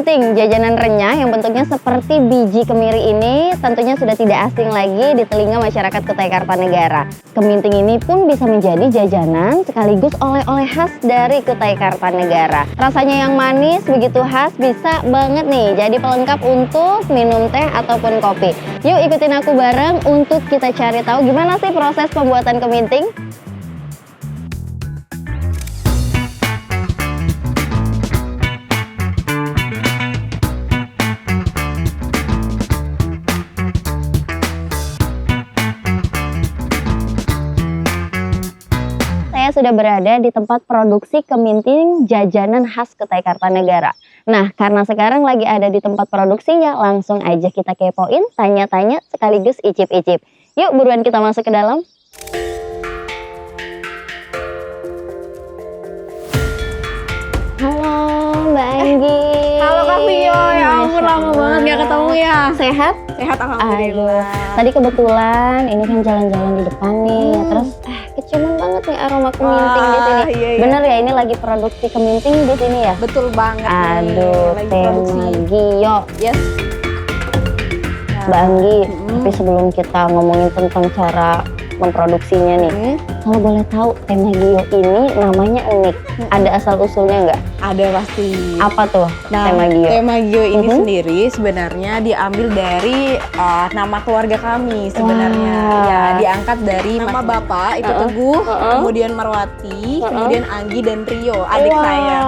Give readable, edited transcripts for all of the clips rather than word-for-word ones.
Keminting, jajanan renyah yang bentuknya seperti biji kemiri ini tentunya sudah tidak asing lagi di telinga masyarakat Kutai Kartanegara. Keminting ini pun bisa menjadi jajanan sekaligus oleh-oleh khas dari Kutai Kartanegara. Rasanya yang manis begitu khas, bisa banget nih jadi pelengkap untuk minum teh ataupun kopi. Yuk ikutin aku bareng untuk kita cari tahu gimana sih proses pembuatan keminting. Saya sudah berada di tempat produksi keminting jajanan khas Kutai Kartanegara. Nah, karena sekarang lagi ada di tempat produksinya, langsung aja kita kepoin, tanya-tanya sekaligus icip-icip. Yuk buruan kita masuk ke dalam. Halo Mbak Anggi. Halo Kak Vio, ya ampun lama banget gak ketemu ya. Sehat? Sehat alhamdulillah. Tadi kebetulan ini kan jalan-jalan di depan nih, terus keciuman banget nih aroma keminting di sini. Iya. Bener ya, ini lagi produksi keminting di sini ya? Betul banget. Aduh, tema Gio. Yes. Mbak Anggi, tapi sebelum kita ngomongin tentang cara memproduksinya nih, kalau boleh tahu tema Gio ini namanya unik. Ada asal usulnya nggak? Ada pasti. Apa tuh tema Gio? Tema Gio ini sendiri sebenarnya diambil dari nama keluarga kami sebenarnya. Ya, diangkat dari nama bapak itu Teguh, kemudian Marwati, kemudian Anggi dan Rio, adik saya.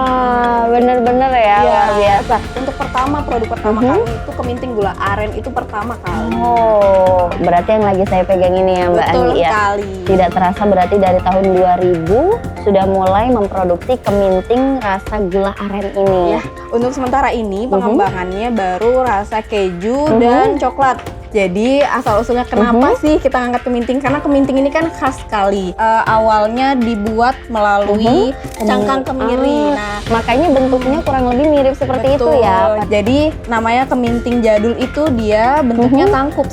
Bener-bener ya, luar biasa. Untuk produk pertama kami itu keminting gula aren itu pertama kali. Oh, berarti yang lagi saya pegang ini ya Mbak Betul Anggi ya? sekali. Tidak terasa berarti dari tahun 2000 sudah mulai memproduksi keminting rasa gula aren ini. Ya, untuk sementara ini pengembangannya baru rasa keju dan coklat. Jadi asal usulnya kenapa sih kita ngangkat keminting? Karena keminting ini kan khas sekali. Awalnya dibuat melalui cangkang kemiri. Nah, makanya bentuknya kurang lebih mirip seperti itu ya. Jadi namanya keminting jadul itu dia bentuknya tangkup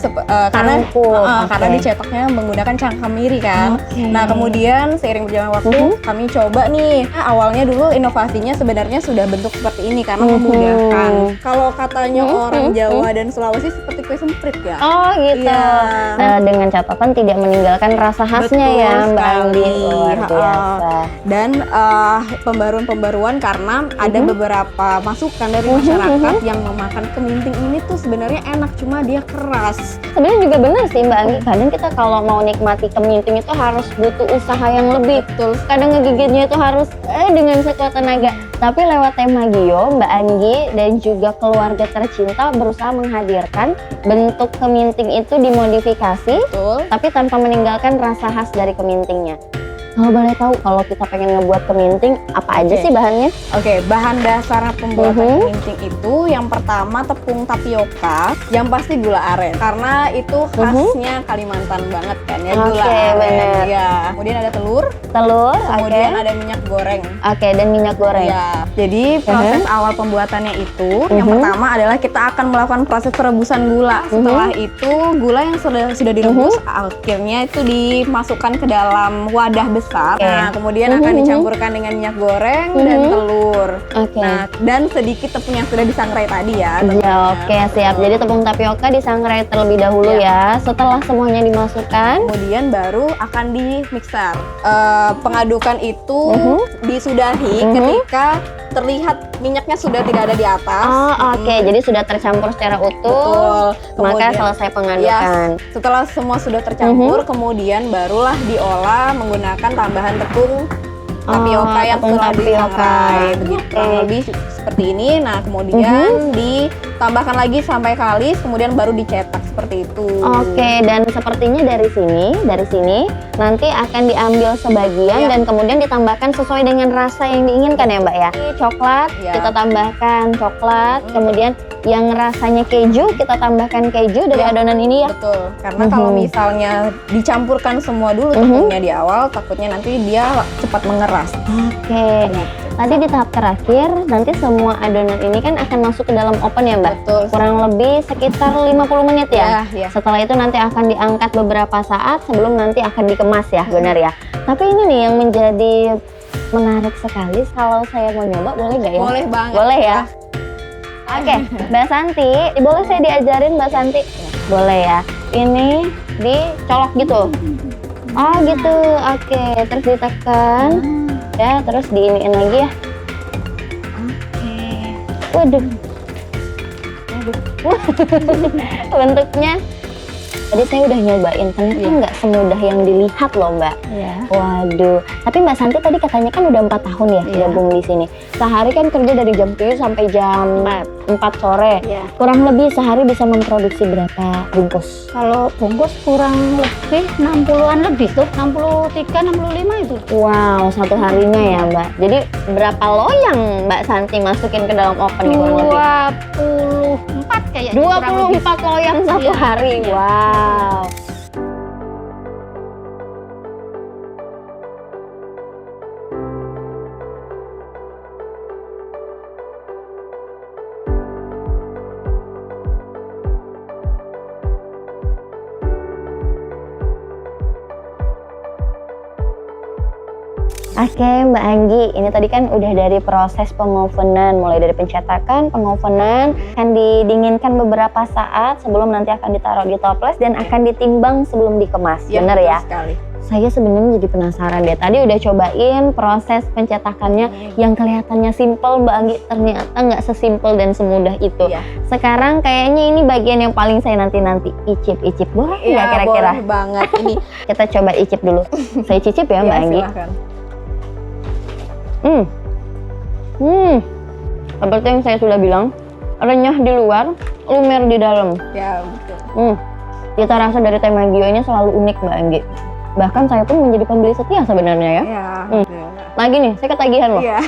karena dicetaknya menggunakan cangkang kemiri kan. Nah, kemudian seiring berjalan waktu kami coba nih. Awalnya dulu inovasinya sebenarnya sudah bentuk seperti ini karena memudahkan. Kalau katanya orang Jawa dan Sulawesi seperti kue semprit ya. Oh gitu. Iya. Dengan catatan tidak meninggalkan rasa khasnya ya Mbak Anggi. Luar biasa. Dan pembaruan karena ada beberapa masukan dari masyarakat yang memakan keminting ini tuh sebenarnya enak, cuma dia keras. Sebenarnya juga benar sih Mbak Anggi. Kadang kita kalau mau nikmati keminting itu harus butuh usaha yang lebih. Betul. Kadang ngegigitnya itu harus dengan sekuat tenaga. Tapi lewat tema Gio, Mbak Anggi dan juga keluarga tercinta berusaha menghadirkan bentuk keminting itu dimodifikasi, tapi tanpa meninggalkan rasa khas dari kemintingnya. Kalau boleh tahu, kalau kita pengen ngebuat keminting, apa aja sih bahannya? Bahan dasar pembuatan keminting itu yang pertama tepung tapioka, yang pasti gula aren. Karena itu khasnya Kalimantan banget kan ya, gula aren. Bener. Ya. Kemudian ada telur, kemudian ada minyak goreng. Dan minyak goreng. Ya. Jadi proses awal pembuatannya itu, yang pertama adalah kita akan melakukan proses perebusan gula. Setelah itu gula yang sudah direbus, akhirnya itu dimasukkan ke dalam wadah besar. Nah, kemudian akan dicampurkan dengan minyak goreng dan telur. Nah, dan sedikit tepung yang sudah disangrai tadi ya. Siap. Jadi tepung tapioka disangrai terlebih dahulu ya. Setelah semuanya dimasukkan, kemudian baru akan di-mixer. Pengadukan itu disudahi ketika terlihat minyaknya sudah tidak ada di atas. Jadi sudah tercampur secara utuh. Maka selesai pengadukan. Setelah semua sudah tercampur, kemudian barulah diolah menggunakan tambahan tepung tapioka yang telah disangrai. Kurang lebih seperti ini. Nah, kemudian ditambahkan lagi sampai kalis, kemudian baru dicetak seperti itu. Dan sepertinya dari sini nanti akan diambil sebagian dan kemudian ditambahkan sesuai dengan rasa yang diinginkan ya Mbak ya. Coklat, kita tambahkan coklat, kemudian yang rasanya keju kita tambahkan keju dari adonan ini ya. Betul. Karena kalau misalnya dicampurkan semua dulu tepungnya di awal, takutnya nanti dia cepat mengeras. Tadi di tahap terakhir, nanti semua adonan ini kan akan masuk ke dalam oven ya Mbak? Betul. Kurang lebih sekitar 50 menit ya? Iya. Setelah itu nanti akan diangkat beberapa saat sebelum nanti akan dikemas ya, benar ya? Tapi ini nih yang menjadi menarik sekali, kalau saya mau nyoba boleh nggak ya? Boleh banget. Boleh ya? Oke, Mbak Santi, boleh saya diajarin Mbak Santi? Boleh ya. Ini dicolok gitu. Oh gitu, oke. Terus ditekan, ya. Terus diiniin lagi ya. Waduh. Bentuknya. Tadi saya udah nyobain, ternyata nggak semudah yang dilihat loh Mbak. Iya. Waduh. Tapi Mbak Santi tadi katanya kan udah 4 tahun ya gabung di sini. Sehari kan kerja dari jam 7 sampai jam 4 sore. Iya. Kurang lebih sehari bisa memproduksi berapa bungkus? Kalau bungkus kurang lebih 60-an lebih tuh, 63, 65 itu. Wow, satu harinya ya Mbak. Jadi berapa loyang Mbak Santi masukin ke dalam oven nih kurang lebih? 24 kayaknya. kurang lebih. 24 loyang satu Iya. hari. Wow. Oke Mbak Anggi, ini tadi kan udah dari proses pengovenan, mulai dari pencetakan, pengovenan, akan didinginkan beberapa saat sebelum nanti akan ditaruh di toples dan akan ditimbang sebelum dikemas, bener betul ya? sekali. Saya sebenarnya jadi penasaran deh, tadi udah cobain proses pencetakannya yang kelihatannya simple Mbak Anggi, ternyata nggak sesimpel dan semudah itu. Iya. Sekarang kayaknya ini bagian yang paling saya nanti-nanti icip-icip, boleh nggak Iya, kira-kira? boleh banget ini. Kita coba icip dulu, saya cicip ya Mbak Iya, Anggi. silahkan. Seperti yang saya sudah bilang, renyah di luar, lumer di dalam. Ya, betul. Cita rasa dari teh Magio ini selalu unik Mbak Anggi. Bahkan saya pun menjadi pembeli setia sebenarnya ya. Iya. betul. Lagi nih, saya ketagihan loh. Iya.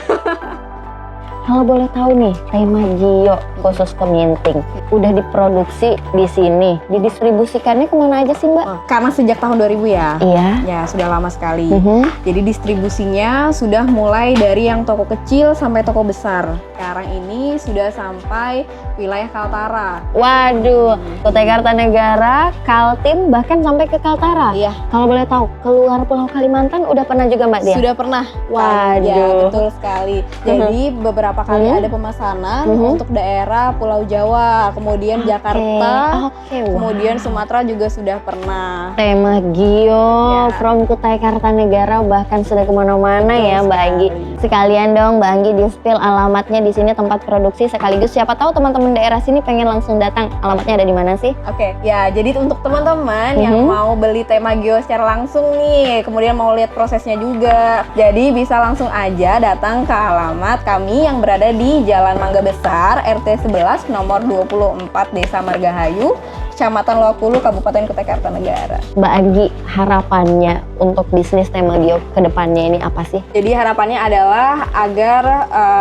Kalau boleh tahu nih, teh Magio khusus Keminting udah diproduksi di sini, didistribusikannya kemana aja sih Mbak? Karena sejak tahun 2000 ya. Iya. Ya, sudah lama sekali. Mhm. Jadi distribusinya sudah mulai dari yang toko kecil sampai toko besar. Sekarang ini sudah sampai wilayah Kaltara. Waduh, Kutai Kartanegara, Kaltim, bahkan sampai ke Kaltara. Iya. Kalau boleh tahu, keluar Pulau Kalimantan udah pernah juga Mbak Dia? Sudah pernah. Waduh. Ya, betul sekali. Jadi beberapa kali ada pemesanan untuk daerah Pulau Jawa, kemudian Jakarta, kemudian Sumatera juga sudah pernah. Teh Magio Ya. from Kutai Kartanegara bahkan sudah kemana-mana Betul ya Mbak Anggi. sekali. Sekalian dong Mbak Anggi di-spill alamatnya di sini tempat produksi, sekaligus siapa tahu teman-teman daerah sini pengen langsung datang. Alamatnya ada di mana sih? Oke, ya jadi untuk teman-teman yang mau beli teh Magio secara langsung nih, kemudian mau lihat prosesnya juga, jadi bisa langsung aja datang ke alamat kami yang berada di Jalan Mangga Besar, RT 11, nomor 24, Desa Margahayu, Kecamatan Loakulu, Kabupaten Kutai Kartanegara. Mbak Anggi, harapannya untuk bisnis Teh Magio ke depannya ini apa sih? Jadi harapannya adalah agar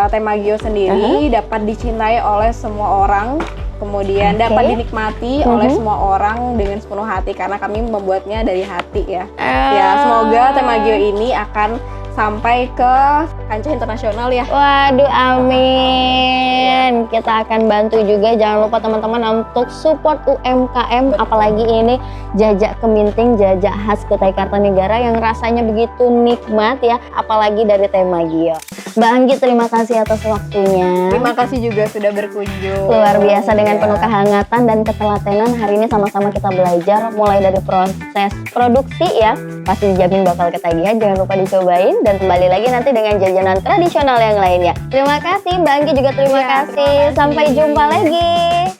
teh Magio sendiri dapat dicintai oleh semua orang, kemudian dapat dinikmati oleh semua orang dengan sepenuh hati karena kami membuatnya dari hati ya. Ya, semoga teh Magio ini akan sampai ke kancah internasional ya. Waduh, amin. Kita akan bantu juga. Jangan lupa teman-teman untuk support UMKM, apalagi ini jajak Keminting, jajak khas Kutai Kartanegara yang rasanya begitu nikmat ya, apalagi dari Teh Magio. Mbak Anggi, terima kasih atas waktunya. Terima kasih juga sudah berkunjung. Luar biasa dengan Ya. penuh kehangatan dan ketelatenan. Hari ini sama-sama kita belajar mulai dari proses produksi ya. Pasti dijamin bakal ketagihan, jangan lupa dicobain dan kembali lagi nanti dengan jajanan tradisional yang lainnya. Terima kasih Mbak Anggi, juga terima Ya, kasih. terima kasih. Sampai jumpa lagi.